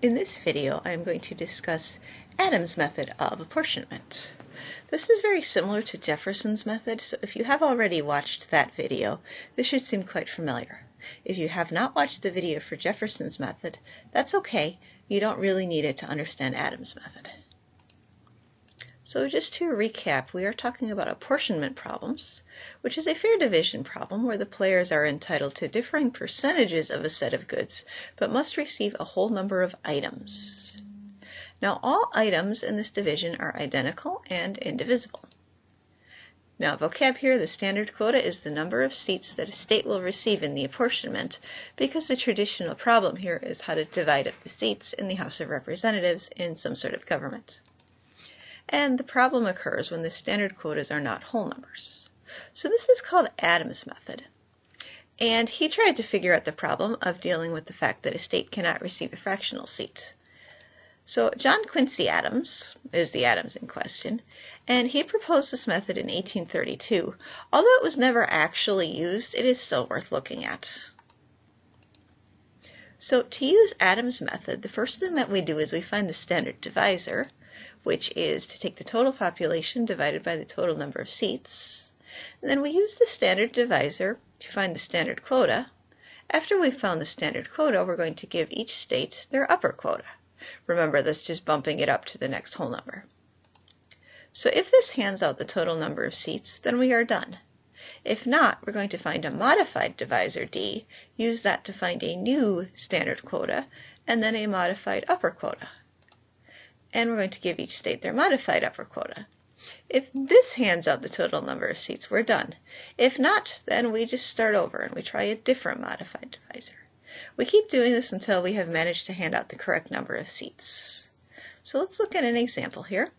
In this video, I am going to discuss Adams' method of apportionment. This is very similar to Jefferson's method, so if you have already watched that video, this should seem quite familiar. If you have not watched the video for Jefferson's method, that's okay. You don't really need it to understand Adams' method. So just to recap, we are talking about apportionment problems, which is a fair division problem where the players are entitled to differing percentages of a set of goods, but must receive a whole number of items. Now, all items in this division are identical and indivisible. Now, vocab here, the standard quota is the number of seats that a state will receive in the apportionment, because the traditional problem here is how to divide up the seats in the House of Representatives in some sort of government. And the problem occurs when the standard quotas are not whole numbers. So this is called Adams' method. And he tried to figure out the problem of dealing with the fact that a state cannot receive a fractional seat. So John Quincy Adams is the Adams in question, and he proposed this method in 1832. Although it was never actually used, it is still worth looking at. So to use Adams' method, the first thing that we do is we find the standard divisor, which is to take the total population divided by the total number of seats. And then we use the standard divisor to find the standard quota. After we've found the standard quota, we're going to give each state their upper quota. Remember, that's just bumping it up to the next whole number. So if this hands out the total number of seats, then we are done. If not, we're going to find a modified divisor D, use that to find a new standard quota, and then a modified upper quota. And we're going to give each state their modified upper quota. If this hands out the total number of seats, we're done. If not, then we just start over and we try a different modified divisor. We keep doing this until we have managed to hand out the correct number of seats. So let's look at an example here.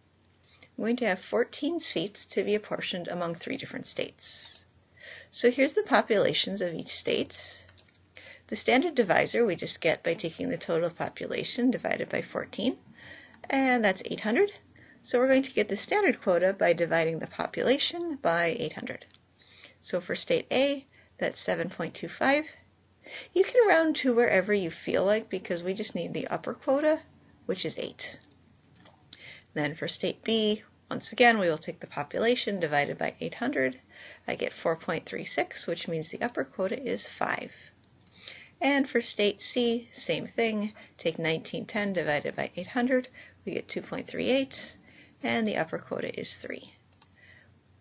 I'm going to have 14 seats to be apportioned among 3 different states. So here's the populations of each state. The standard divisor we just get by taking the total population divided by 14. And that's 800. So we're going to get the standard quota by dividing the population by 800. So for state A, that's 7.25. You can round to wherever you feel like because we just need the upper quota, which is 8. Then for state B, once again, we will take the population divided by 800. I get 4.36, which means the upper quota is 5. And for state C, same thing. Take 1910 divided by 800. We get 2.38, and the upper quota is 3.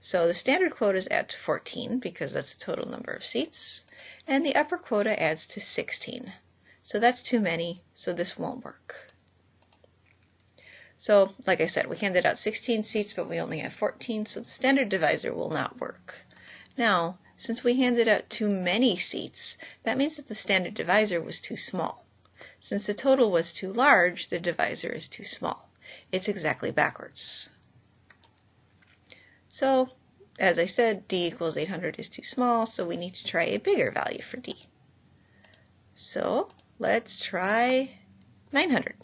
So the standard quotas add to 14 because that's the total number of seats, and the upper quota adds to 16. So that's too many, so this won't work. So, like I said, we handed out 16 seats, but we only have 14, so the standard divisor will not work. Now, since we handed out too many seats, that means that the standard divisor was too small. Since the total was too large, the divisor is too small. It's exactly backwards. So, as I said, D equals 800 is too small, so we need to try a bigger value for D. So, let's try 900.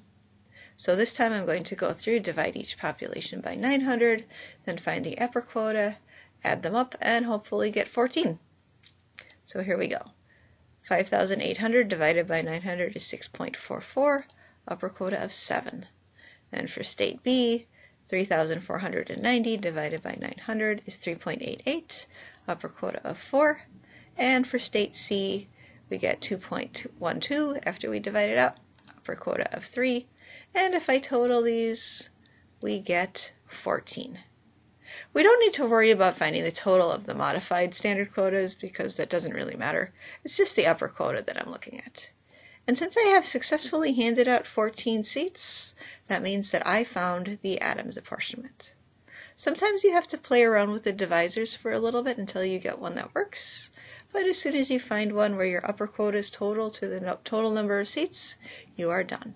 So this time I'm going to go through, divide each population by 900, then find the upper quota, add them up, and hopefully get 14. So here we go. 5,800 divided by 900 is 6.44, upper quota of 7. And for state B, 3,490 divided by 900 is 3.88, upper quota of 4. And for state C, we get 2.12 after we divide it up, upper quota of 3. And if I total these, we get 14. We don't need to worry about finding the total of the modified standard quotas because that doesn't really matter. It's just the upper quota that I'm looking at. And since I have successfully handed out 14 seats, that means that I found the Adams apportionment. Sometimes you have to play around with the divisors for a little bit until you get one that works, but as soon as you find one where your upper quota is total to the total number of seats, you are done.